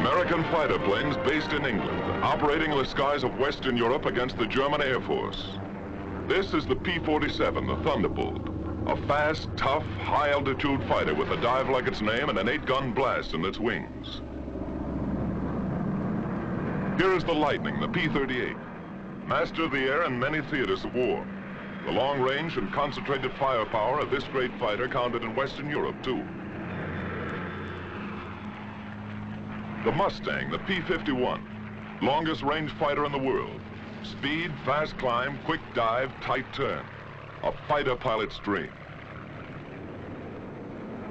American fighter planes based in England, operating in the skies of Western Europe against the German Air Force. This is the P-47, the Thunderbolt, a fast, tough, high-altitude fighter with a dive like its name and an 8-gun blast in its wings. Here is the Lightning, the P-38, master of the air in many theaters of war. The long range and concentrated firepower of this great fighter counted in Western Europe, too. The Mustang, the P-51, longest range fighter in the world. Speed, fast climb, quick dive, tight turn. A fighter pilot's dream.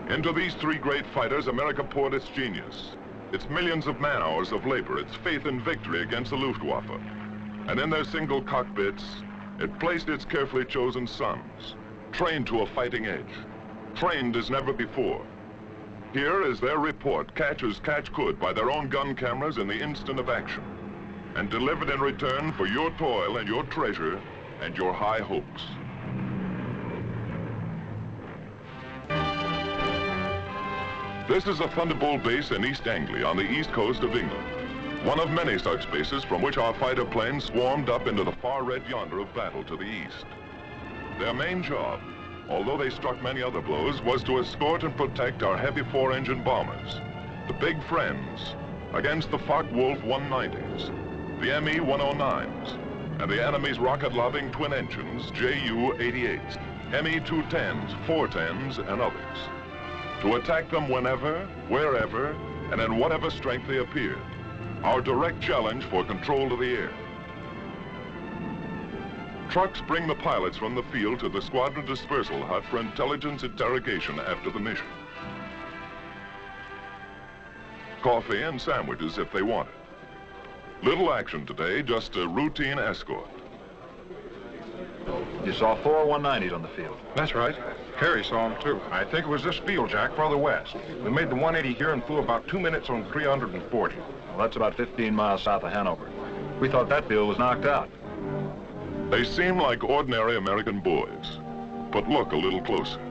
Into these three great fighters, America poured its genius, its millions of man-hours of labor, its faith in victory against the Luftwaffe. And in their single cockpits, it placed its carefully chosen sons, trained to a fighting edge, trained as never before. Here is their report, catch as catch could by their own gun cameras in the instant of action, and delivered in return for your toil and your treasure and your high hopes. This is a Thunderbolt base in East Anglia on the east coast of England, one of many such bases from which our fighter planes swarmed up into the far red yonder of battle to the east. Their main job, although they struck many other blows, was to escort and protect our heavy 4-engine bombers, the big friends, against the Focke-Wulf 190s, the ME 109s, and the enemy's rocket-lobbing twin engines, Ju-88s, ME 210s, 410s, and others, to attack them whenever, wherever, and in whatever strength they appeared. Our direct challenge for control of the air. Trucks bring the pilots from the field to the squadron dispersal hut for intelligence interrogation after the mission. Coffee and sandwiches if they want it. Little action today, just a routine escort. You saw 4 190s on the field. That's right. Harry saw them, too. I think it was this field, Jack, farther west. We made the 180 here and flew about 2 minutes on 340. Well, that's about 15 miles south of Hanover. We thought that field was knocked out. They seem like ordinary American boys, but look a little closer.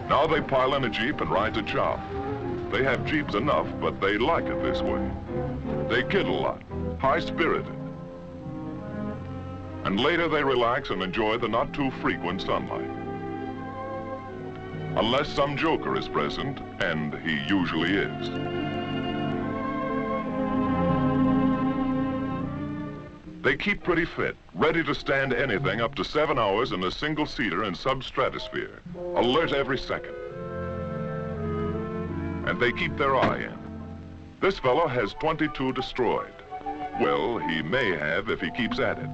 Now they pile in a Jeep and ride to chow. They have Jeeps enough, but they like it this way. They kid a lot, high-spirited. And later they relax and enjoy the not-too-frequent sunlight. Unless some joker is present, and he usually is. They keep pretty fit, ready to stand anything up to 7 hours in a single-seater in sub-stratosphere, alert every second. And they keep their eye in. This fellow has 22 destroyed. Well, he may have if he keeps at it.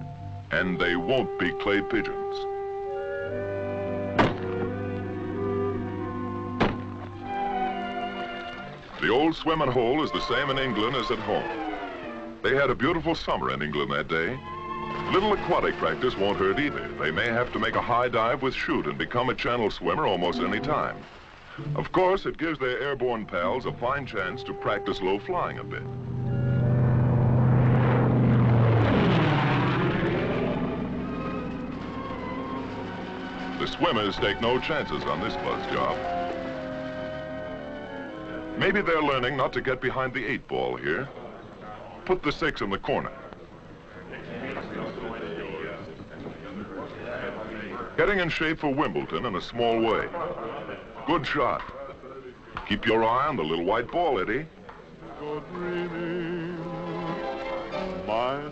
And they won't be clay pigeons. The old swimming hole is the same in England as at home. They had a beautiful summer in England that day. Little aquatic practice won't hurt either. They may have to make a high dive with chute and become a channel swimmer almost any time. Of course, it gives their airborne pals a fine chance to practice low flying a bit. The swimmers take no chances on this buzz job. Maybe they're learning not to get behind the 8 ball here. Put the 6 in the corner. Getting in shape for Wimbledon in a small way. Good shot. Keep your eye on the little white ball, Eddie.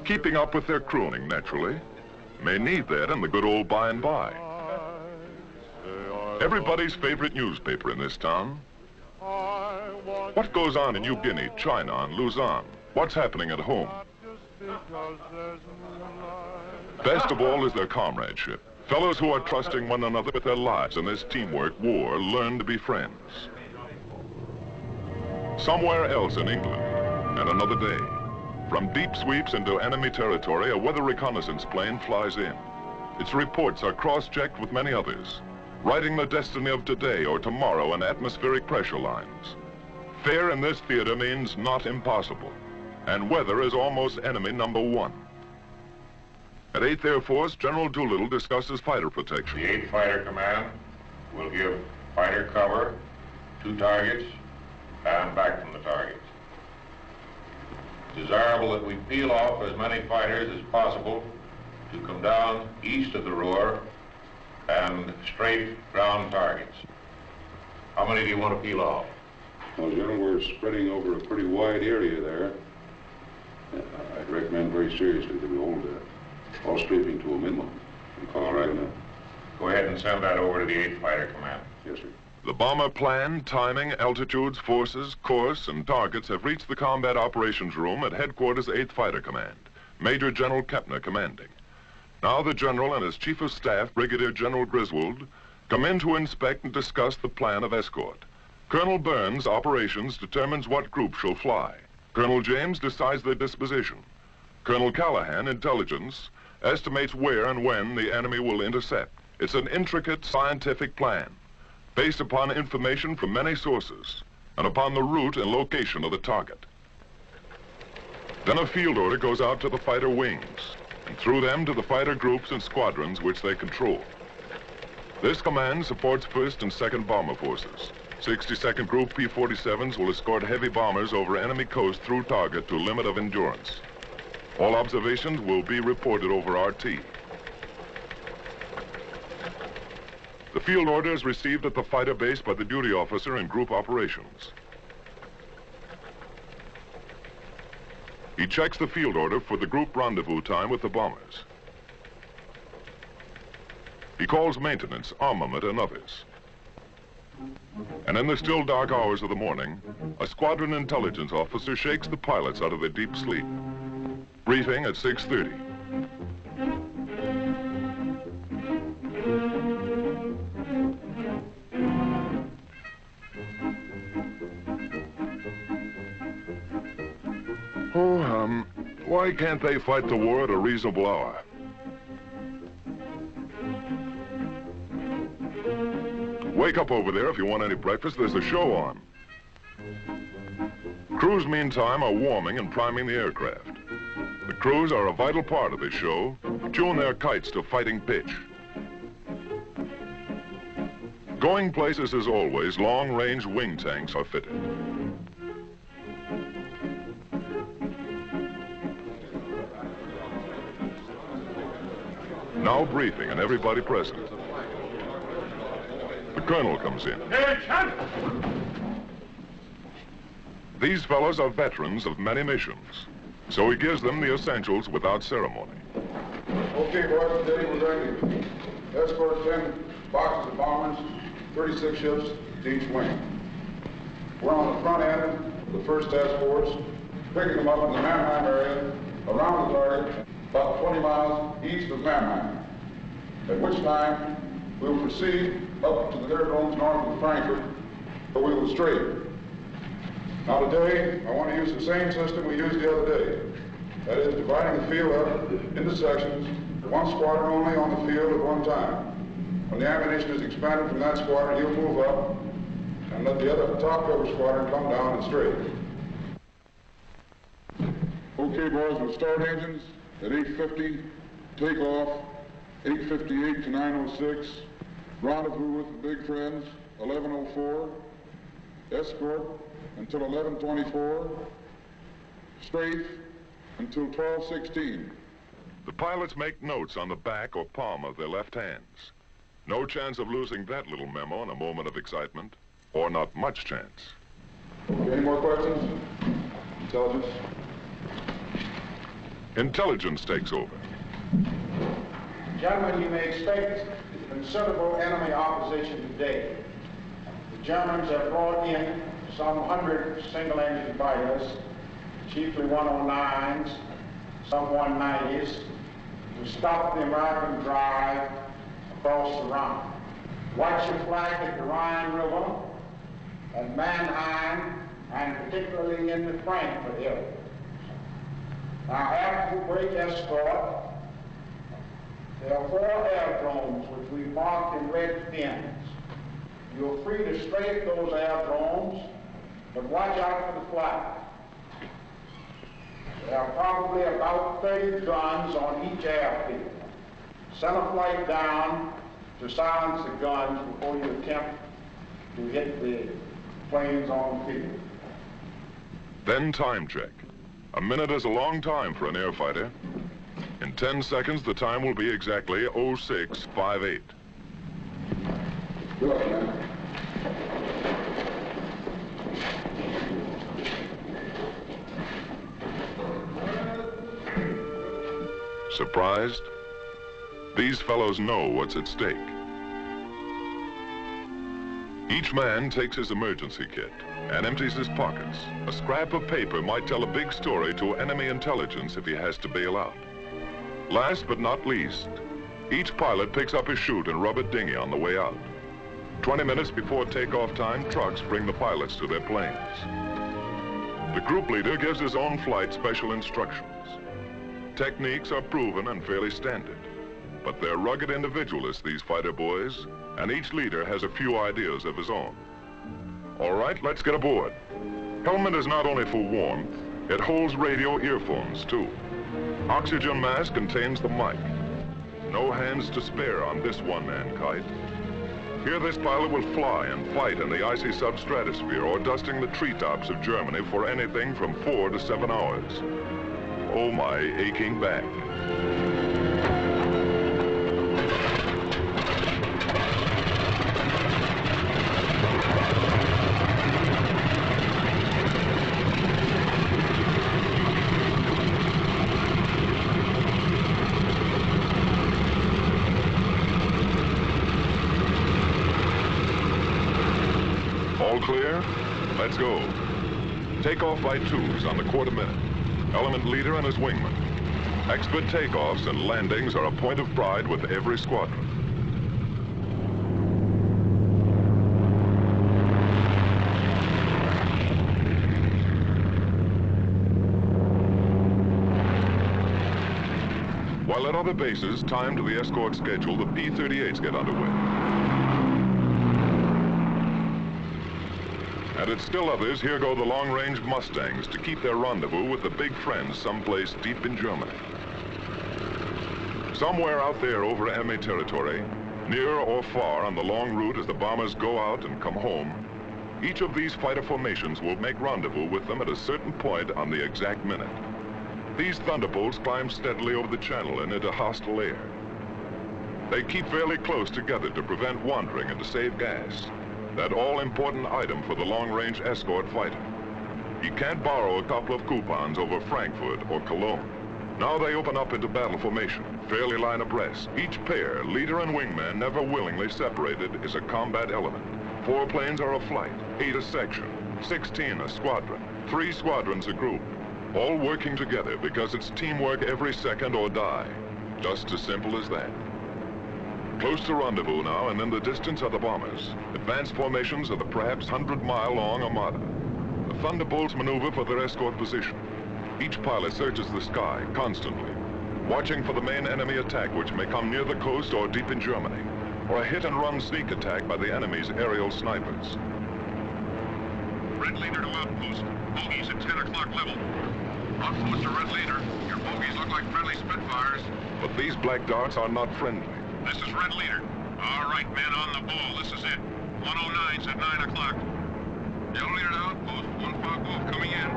Keeping up with their crooning, naturally. May need that in the good old by and by. Everybody's favorite newspaper in this town. What goes on in New Guinea, China, and Luzon? What's happening at home? Best of all is their comradeship. Fellows who are trusting one another with their lives in this teamwork war learn to be friends. Somewhere else in England, and another day, from deep sweeps into enemy territory, a weather reconnaissance plane flies in. Its reports are cross-checked with many others, writing the destiny of today or tomorrow in atmospheric pressure lines. Fair in this theater means not impossible, and weather is almost enemy number 1. At 8th Air Force, General Doolittle discusses fighter protection. The 8th Fighter Command will give fighter cover, 2 targets, and back from the targets. desirable that we peel off as many fighters as possible to come down east of the Ruhr and straight ground targets. How many do you want to peel off? Well, General, we're spreading over a pretty wide area there. I'd recommend very seriously that we hold all sweeping to a minimum. All right. Go ahead and send that over to the 8th Fighter Command. Yes, sir. The bomber plan, timing, altitudes, forces, course, and targets have reached the Combat Operations Room at Headquarters 8th Fighter Command. Major General Kepner commanding. Now the General and his Chief of Staff, Brigadier General Griswold, come in to inspect and discuss the plan of escort. Colonel Burns, operations, determines what group shall fly. Colonel James decides their disposition. Colonel Callahan, intelligence, estimates where and when the enemy will intercept. It's an intricate scientific plan, based upon information from many sources, and upon the route and location of the target. Then a field order goes out to the fighter wings, and through them to the fighter groups and squadrons which they control. This command supports 1st and 2nd Bomber Forces. 62nd Group P-47s will escort heavy bombers over enemy coast through target to limit of endurance. All observations will be reported over RT. The field order is received at the fighter base by the duty officer in group operations. He checks the field order for the group rendezvous time with the bombers. He calls maintenance, armament, and others. And in the still dark hours of the morning, a squadron intelligence officer shakes the pilots out of their deep sleep. Briefing at 6:30. Why can't they fight the war at a reasonable hour? Wake up over there if you want any breakfast. There's a show on. Crews, meantime, are warming and priming the aircraft. The crews are a vital part of this show. Tune their kites to fighting pitch. Going places as always, long-range wing tanks are fitted. Now briefing and everybody present. The colonel comes in. These fellows are veterans of many missions, so he gives them the essentials without ceremony. Okay, boys, today we're ready to escort 10 boxes of bombers, 36 ships to each wing. We're on the front end of the 1st Task Force, picking them up in the Mannheim area, around the target, about 20 miles east of Mannheim, at which time we will proceed up to the aerodromes north of Frankfurt, where we will straight. Now today, I want to use the same system we used the other day. That is, dividing the field up into sections, one squadron only on the field at one time. When the ammunition is expended from that squadron, you'll move up and let the other top cover squadron come down and straight. Okay, boys, we'll start engines at 8:50, take off 8:58 to 9:06, rendezvous with the big friends 11:04, escort until 11:24, strafe until 12:16. The pilots make notes on the back or palm of their left hands. No chance of losing that little memo in a moment of excitement, or not much chance. Okay, any more questions? Intelligence? Intelligence takes over. Gentlemen, you may expect considerable enemy opposition today. The Germans have brought in some 100 single-engine fighters, chiefly 109s, some 190s, to stop the American drive across the Rhine. Watch your flank at the Rhine River, at Mannheim, and particularly in the Frankfurt area. Now, after we break escort, there are 4 aerodromes which we marked in red pins. You're free to strafe those aerodromes, but watch out for the flag. There are probably about 30 guns on each airfield. Send a flight down to silence the guns before you attempt to hit the planes on the field. Then time check. A minute is a long time for an air fighter. In 10 seconds, the time will be exactly 0658. Good luck, man. Surprised? These fellows know what's at stake. Each man takes his emergency kit and empties his pockets. A scrap of paper might tell a big story to enemy intelligence if he has to bail out. Last but not least, each pilot picks up his chute and rubber dinghy on the way out. 20 minutes before takeoff time, trucks bring the pilots to their planes. The group leader gives his own flight special instructions. Techniques are proven and fairly standard, but they're rugged individualists, these fighter boys, and each leader has a few ideas of his own. All right, let's get aboard. Helmet is not only for warmth, it holds radio earphones too. Oxygen mask contains the mic. No hands to spare on this one-man kite. Here this pilot will fly and fight in the icy substratosphere or dusting the treetops of Germany for anything from 4 to 7 hours. Oh, my aching back. All clear? Let's go. Takeoff by twos on the quarter minute. Element leader and his wingman. Expert takeoffs and landings are a point of pride with every squadron. While at other bases, timed to the escort schedule, the P-38s get underway. And at still others, here go the long-range Mustangs to keep their rendezvous with the big friends someplace deep in Germany. Somewhere out there over enemy territory, near or far on the long route as the bombers go out and come home, each of these fighter formations will make rendezvous with them at a certain point on the exact minute. These thunderbolts climb steadily over the channel and into hostile air. They keep fairly close together to prevent wandering and to save gas. That all-important item for the long-range escort fighter. You can't borrow a couple of coupons over Frankfurt or Cologne. Now they open up into battle formation, fairly line abreast. Each pair, leader and wingman, never willingly separated, is a combat element. 4 planes are a flight, 8 a section, 16 a squadron, 3 squadrons a group. All working together because it's teamwork every second or die. Just as simple as that. Close to rendezvous now, and in the distance are the bombers. Advanced formations of the perhaps 100-mile-long armada. The Thunderbolts maneuver for their escort position. Each pilot searches the sky constantly, watching for the main enemy attack which may come near the coast or deep in Germany, or a hit-and-run sneak attack by the enemy's aerial snipers. Red leader to outpost. Bogies at 10 o'clock level. Outpost to red leader. Your bogies look like friendly Spitfires. But these black darts are not friendly. This is red leader. All right, men, on the ball. This is it. 109's at 9 o'clock. Yellow leader to outpost. 1 fog wolf coming in.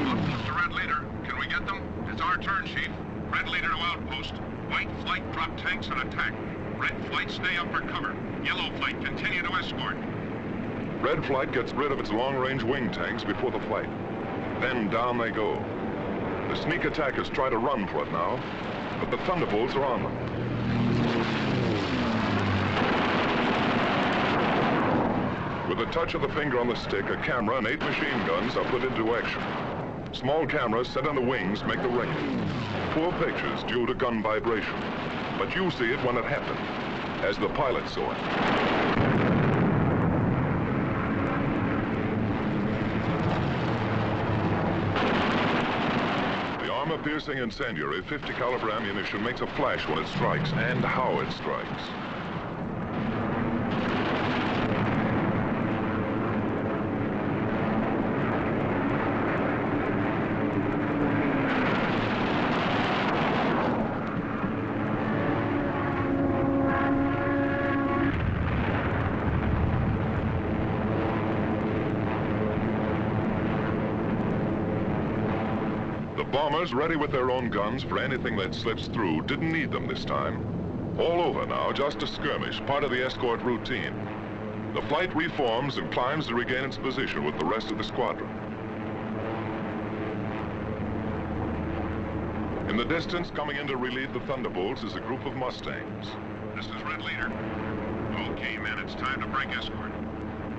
Outpost to red leader. Can we get them? It's our turn, Chief. Red leader to outpost. White flight drop tanks and attack. Red flight stay up for cover. Yellow flight continue to escort. Red flight gets rid of its long-range wing tanks before the fight. Then down they go. The sneak attackers try to run for it now, but the Thunderbolts are on them. With a touch of the finger on the stick, a camera and 8 machine guns are put into action. Small cameras set on the wings make the record. Poor pictures due to gun vibration. But you see it when it happened, as the pilot saw it. Armor-piercing incendiary 50 caliber ammunition makes a flash when it strikes, and how it strikes. The bombers, ready with their own guns for anything that slips through, didn't need them this time. All over now, just a skirmish, part of the escort routine. The flight reforms and climbs to regain its position with the rest of the squadron. In the distance, coming in to relieve the Thunderbolts is a group of Mustangs. This is Red Leader. Okay, men, it's time to break escort.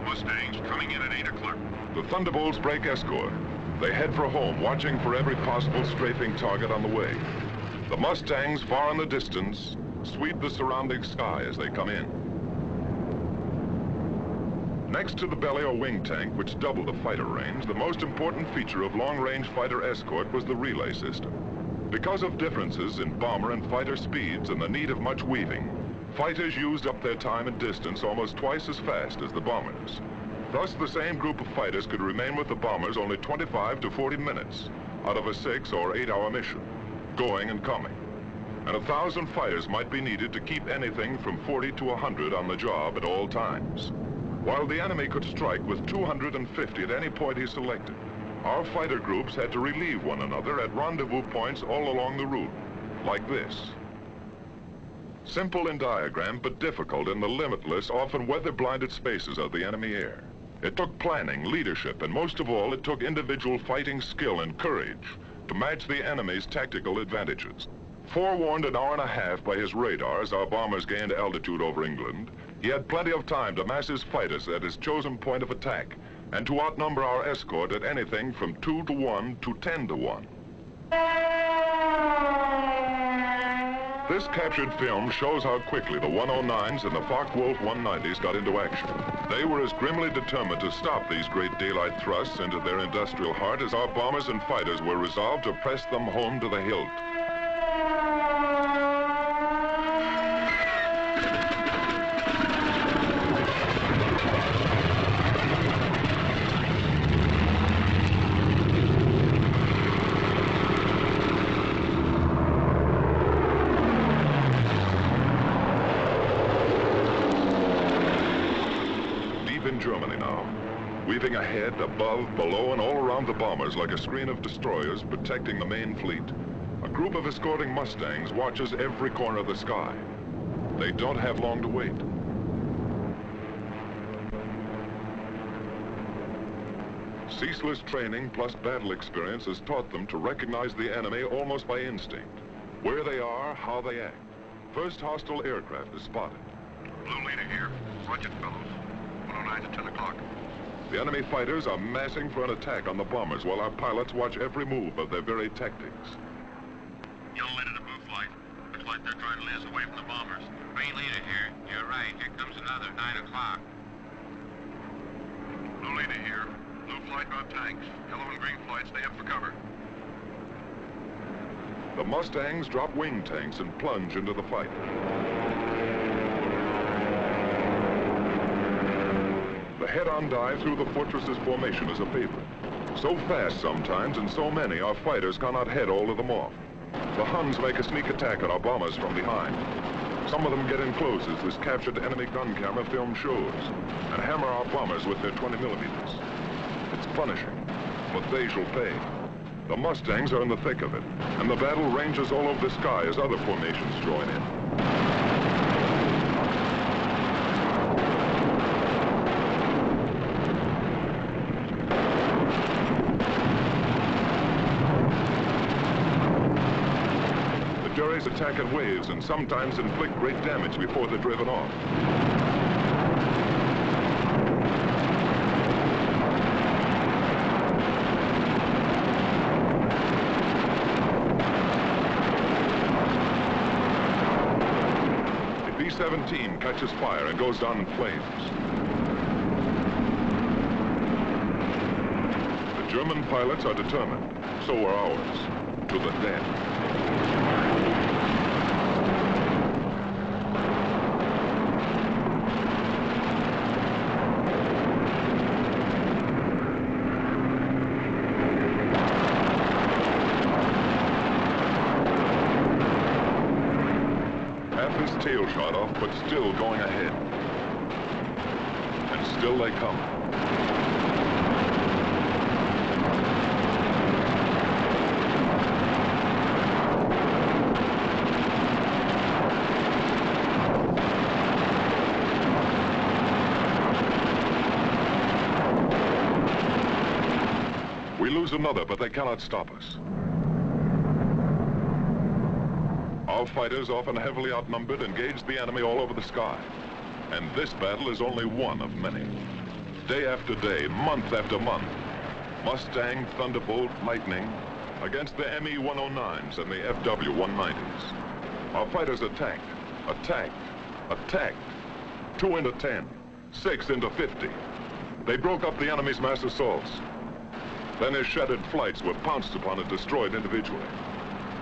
Mustangs coming in at 8 o'clock. The Thunderbolts break escort. They head for home, watching for every possible strafing target on the way. The Mustangs, far in the distance, sweep the surrounding sky as they come in. Next to the belly or wing tank, which doubled the fighter range, the most important feature of long-range fighter escort was the relay system. Because of differences in bomber and fighter speeds and the need of much weaving, fighters used up their time and distance almost twice as fast as the bombers. Thus, the same group of fighters could remain with the bombers only 25 to 40 minutes out of a 6 or 8 hour mission, going and coming. And 1,000 fighters might be needed to keep anything from 40 to 100 on the job at all times. While the enemy could strike with 250 at any point he selected, our fighter groups had to relieve one another at rendezvous points all along the route, like this. Simple in diagram, but difficult in the limitless, often weather-blinded spaces of the enemy air. It took planning, leadership, and most of all, it took individual fighting skill and courage to match the enemy's tactical advantages. Forewarned an hour and a half by his radar as our bombers gained altitude over England, he had plenty of time to mass his fighters at his chosen point of attack and to outnumber our escort at anything from 2 to 1 to 10 to 1. This captured film shows how quickly the 109s and the Focke-Wulf 190s got into action. They were as grimly determined to stop these great daylight thrusts into their industrial heart as our bombers and fighters were resolved to press them home to the hilt. In Germany now, weaving ahead, above, below, and all around the bombers like a screen of destroyers protecting the main fleet. A group of escorting Mustangs watches every corner of the sky. They don't have long to wait. Ceaseless training plus battle experience has taught them to recognize the enemy almost by instinct. Where they are, how they act. First hostile aircraft is spotted. Blue Leader here. Watch it, fellows. 109 at 10 o'clock. The enemy fighters are massing for an attack on the bombers while our pilots watch every move of their very tactics. Yellow Leader to blue flight. Looks like they're trying to lead us away from the bombers. Green Leader here. You're right. Here comes another 9 o'clock. Blue Leader here. Blue flight got tanks. Yellow and green flight stay up for cover. The Mustangs drop wing tanks and plunge into the fight. The head-on dive through the fortress's formation is a favorite. So fast sometimes and so many, our fighters cannot head all of them off. The Huns make a sneak attack on our bombers from behind. Some of them get in close, as this captured enemy gun camera film shows, and hammer our bombers with their 20 millimeters. It's punishing, but they shall pay. The Mustangs are in the thick of it, and the battle ranges all over the sky as other formations join in. Furies attack in waves and sometimes inflict great damage before they're driven off. The B-17 catches fire and goes down in flames. The German pilots are determined. So are ours. To the death. Tail shot off, but still going ahead. And still they come. We lose another, but they cannot stop us. Our fighters, often heavily outnumbered, engage the enemy all over the sky. And this battle is only one of many. Day after day, month after month, Mustang, Thunderbolt, Lightning against the ME-109s and the FW-190s. Our fighters attacked, attacked, attacked. 2 into 10, 6 into 50. They broke up the enemy's mass assaults. Then his shattered flights were pounced upon and destroyed individually.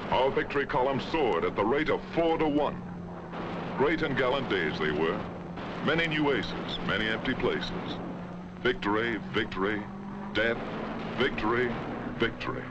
Our victory column soared at the rate of 4 to 1. Great and gallant days they were. Many new aces, many empty places. Victory, victory, death, victory, victory.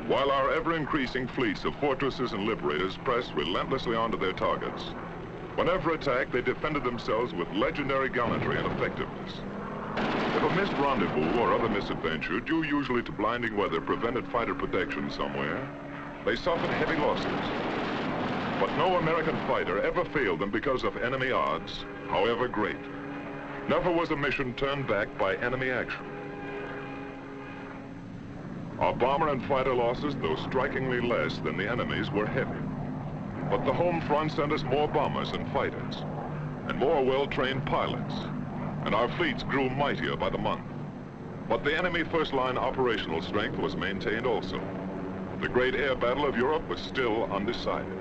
While our ever-increasing fleets of fortresses and liberators pressed relentlessly onto their targets, whenever attacked, they defended themselves with legendary gallantry and effectiveness. If a missed rendezvous or other misadventure, due usually to blinding weather, prevented fighter protection somewhere, they suffered heavy losses. But no American fighter ever failed them because of enemy odds, however great. Never was a mission turned back by enemy action. Our bomber and fighter losses, though strikingly less than the enemy's, were heavy. But the home front sent us more bombers and fighters, and more well-trained pilots, and our fleets grew mightier by the month. But the enemy first-line operational strength was maintained also. The great air battle of Europe was still undecided.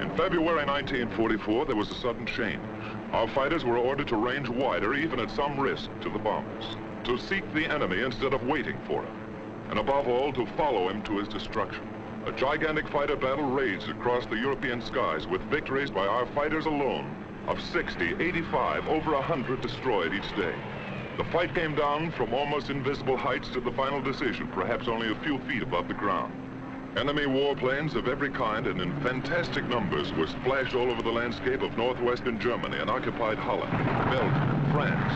In February 1944, there was a sudden change. Our fighters were ordered to range wider, even at some risk to the bombers, to seek the enemy instead of waiting for him, and above all, to follow him to his destruction. A gigantic fighter battle raged across the European skies with victories by our fighters alone of 60, 85, over 100 destroyed each day. The fight came down from almost invisible heights to the final decision, perhaps only a few feet above the ground. Enemy warplanes of every kind and in fantastic numbers were splashed all over the landscape of northwestern Germany and occupied Holland, Belgium, France.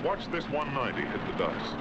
Watch this 190 hit the dust.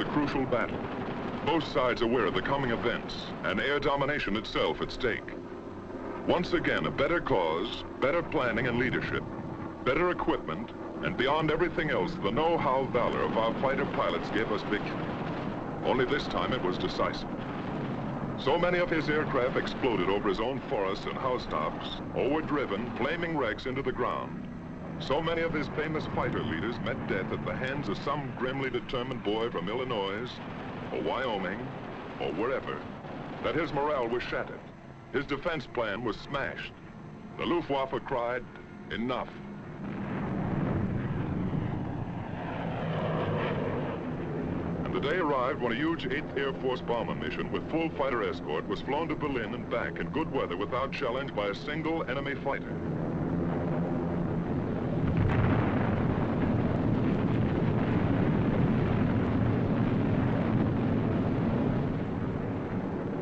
crucial battle. Both sides aware of the coming events and air domination itself at stake. Once again, a better cause, better planning and leadership, better equipment, and beyond everything else, the know-how valor of our fighter pilots gave us victory. Only this time it was decisive. So many of his aircraft exploded over his own forests and housetops, or were driven, flaming wrecks, into the ground. So many of his famous fighter leaders met death at the hands of some grimly determined boy from Illinois, or Wyoming, or wherever, that his morale was shattered. His defense plan was smashed. The Luftwaffe cried, "Enough." And the day arrived when a huge 8th Air Force bomber mission with full fighter escort was flown to Berlin and back in good weather without challenge by a single enemy fighter.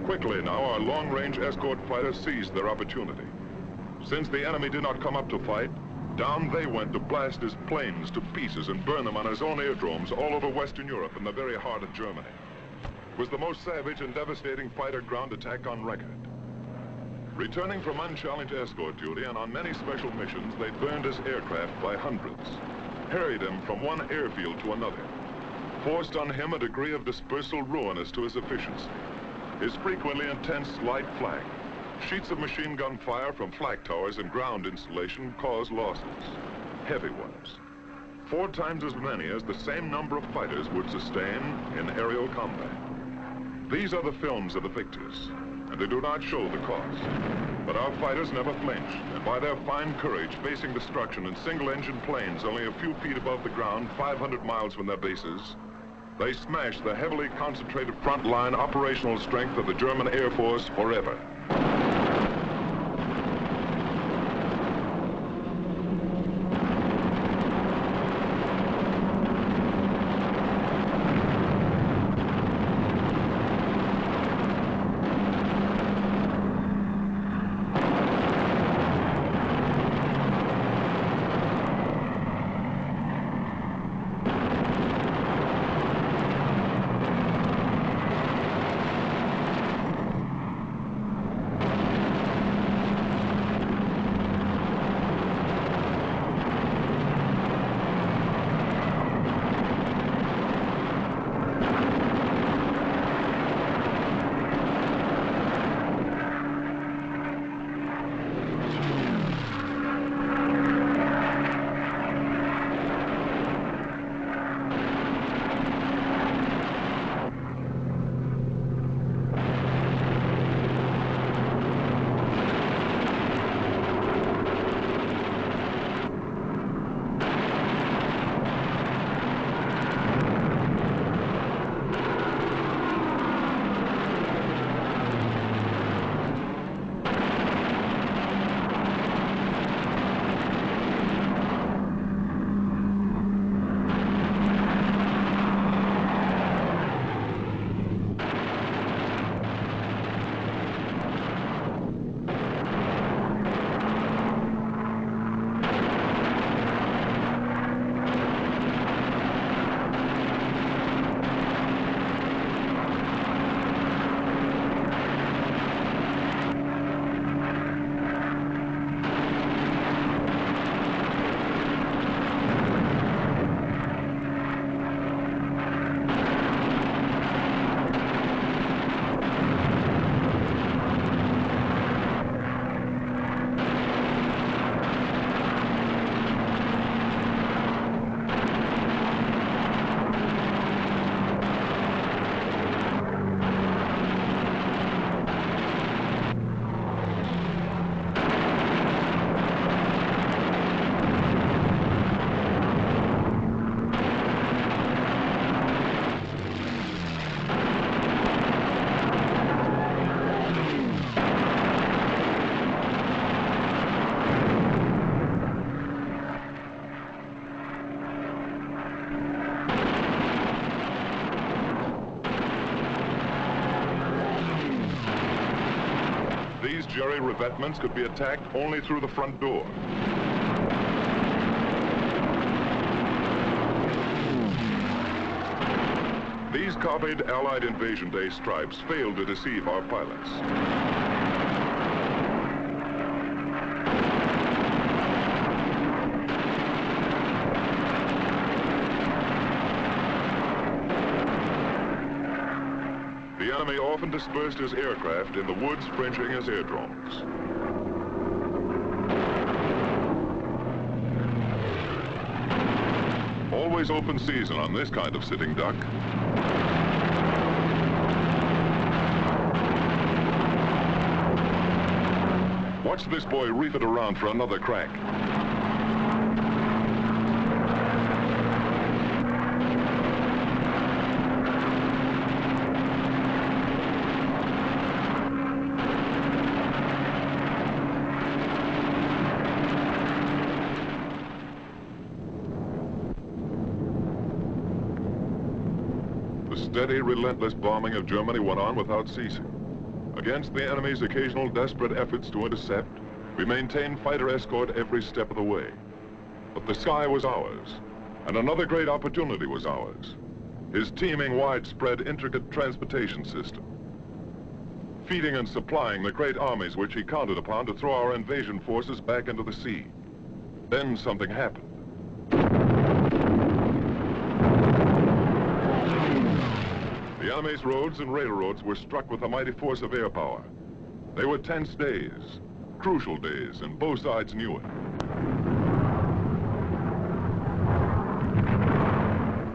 Quickly now, our long-range escort fighters seized their opportunity. Since the enemy did not come up to fight, down they went to blast his planes to pieces and burn them on his own aerodromes all over Western Europe in the very heart of Germany. It was the most savage and devastating fighter ground attack on record. Returning from unchallenged escort duty and on many special missions, they burned his aircraft by hundreds, harried him from one airfield to another, forced on him a degree of dispersal ruinous to his efficiency. His frequently intense light flak, sheets of machine gun fire from flak towers and ground installation caused losses, heavy ones, 4 times as many as the same number of fighters would sustain in aerial combat. These are the films of the victors, and they do not show the cost. But our fighters never flinched, and by their fine courage, facing destruction in single-engine planes only a few feet above the ground, 500 miles from their bases, they smashed the heavily concentrated front-line operational strength of the German Air Force forever. These jerry revetments could be attacked only through the front door. These copied Allied Invasion Day stripes failed to deceive our pilots. The enemy often dispersed his aircraft in the woods fringing his airdromes. Always open season on this kind of sitting duck. Watch this boy reef it around for another crack. Steady, relentless bombing of Germany went on without ceasing. Against the enemy's occasional desperate efforts to intercept, we maintained fighter escort every step of the way. But the sky was ours, and another great opportunity was ours. His teeming, widespread, intricate transportation system. Feeding and supplying the great armies which he counted upon to throw our invasion forces back into the sea. Then something happened. The enemy's roads and railroads were struck with a mighty force of air power. They were tense days, crucial days, and both sides knew it.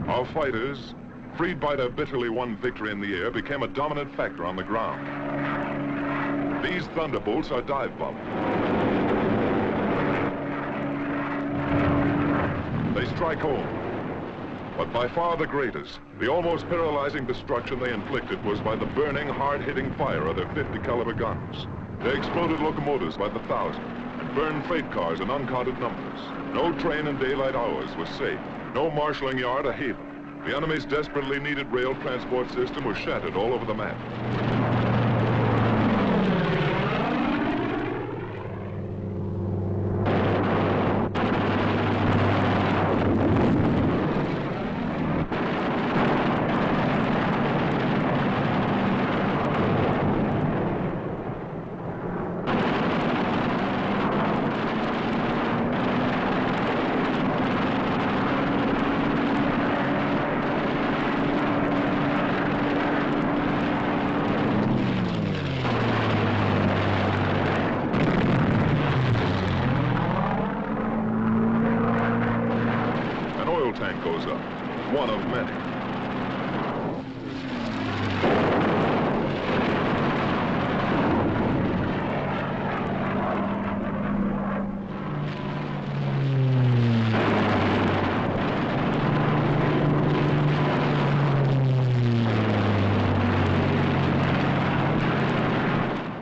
Our fighters, freed by their bitterly won victory in the air, became a dominant factor on the ground. These thunderbolts are dive bombing. They strike home. But by far the greatest, the almost paralyzing destruction they inflicted was by the burning, hard-hitting fire of their 50 caliber guns. They exploded locomotives by the thousand and burned freight cars in uncounted numbers. No train in daylight hours was safe. No marshalling yard a haven. The enemy's desperately needed rail transport system was shattered all over the map. Tank goes up, one of many.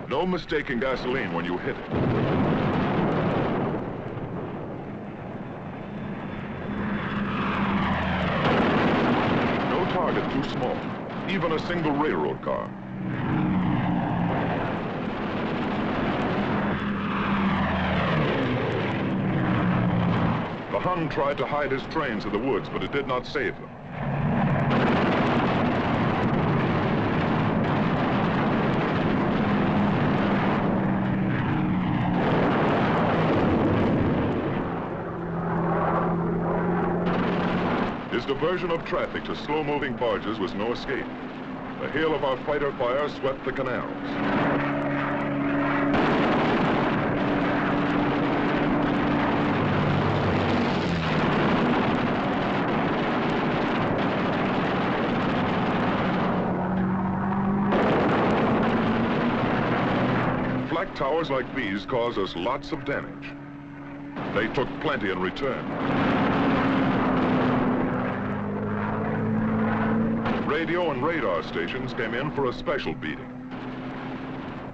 No mistaking gasoline when you hit it. Too small, even a single railroad car. The Hun tried to hide his trains in the woods, but it did not save them. His diversion of traffic to slow-moving barges was no escape. The hail of our fighter fire swept the canals. Flak towers like these cause us lots of damage. They took plenty in return. Radio and radar stations came in for a special beating.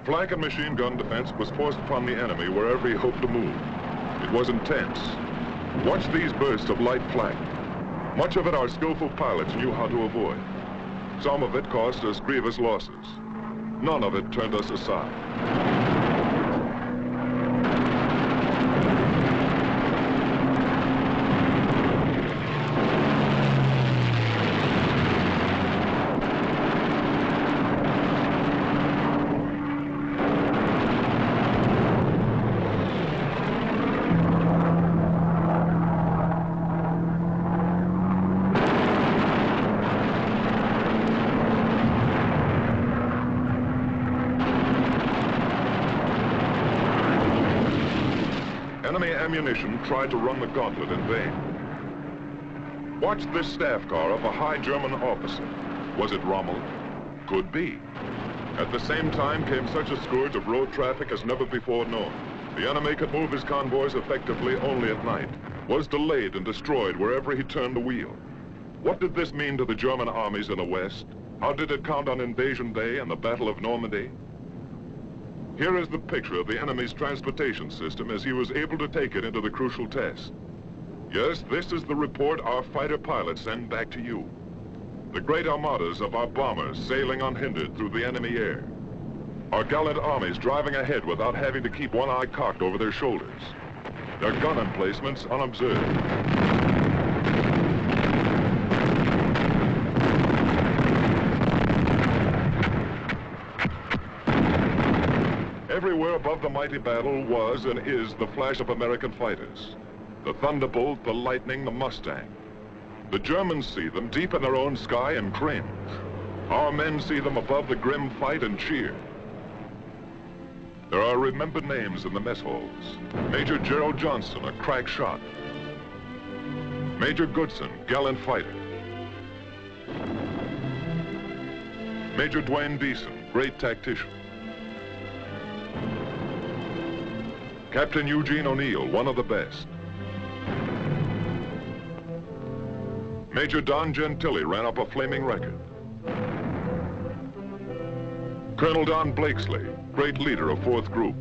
Flank and machine gun defense was forced upon the enemy wherever he hoped to move. It was intense. Watch these bursts of light flak. Much of it our skillful pilots knew how to avoid. Some of it caused us grievous losses. None of it turned us aside. enemy ammunition tried to run the gauntlet in vain. Watch this staff car of a high German officer. Was it Rommel? Could be. At the same time came such a scourge of road traffic as never before known. The enemy could move his convoys effectively only at night, was delayed and destroyed wherever he turned the wheel. What did this mean to the German armies in the West? How did it count on Invasion Day and the Battle of Normandy? Here is the picture of the enemy's transportation system as he was able to take it into the crucial test. Yes, this is the report our fighter pilots send back to you. The great armadas of our bombers sailing unhindered through the enemy air. Our gallant armies driving ahead without having to keep one eye cocked over their shoulders. Their gun emplacements unobserved. Everywhere above the mighty battle was and is the flash of American fighters. The Thunderbolt, the Lightning, the Mustang. The Germans see them deep in their own sky and cringe. Our men see them above the grim fight and cheer. There are remembered names in the mess halls. Major Gerald Johnson, a crack shot. Major Goodson, gallant fighter. Major Dwayne Beeson, great tactician. Captain Eugene O'Neill, one of the best. Major Don Gentili ran up a flaming record. Colonel Don Blakesley, great leader of 4th Group.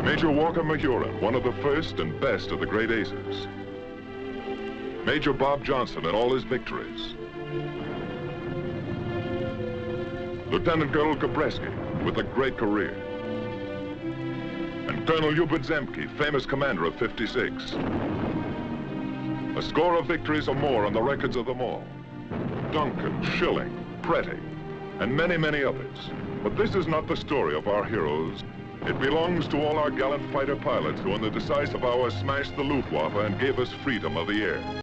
Major Walker Mahurin, one of the first and best of the great aces. Major Bob Johnson and all his victories. Lieutenant Colonel Kabreski, with a great career. And Colonel Hubert Zemke, famous commander of 56. A score of victories or more on the records of them all. Duncan, Schilling, Pretty, and many, many others. But this is not the story of our heroes. It belongs to all our gallant fighter pilots who in the decisive hour smashed the Luftwaffe and gave us freedom of the air.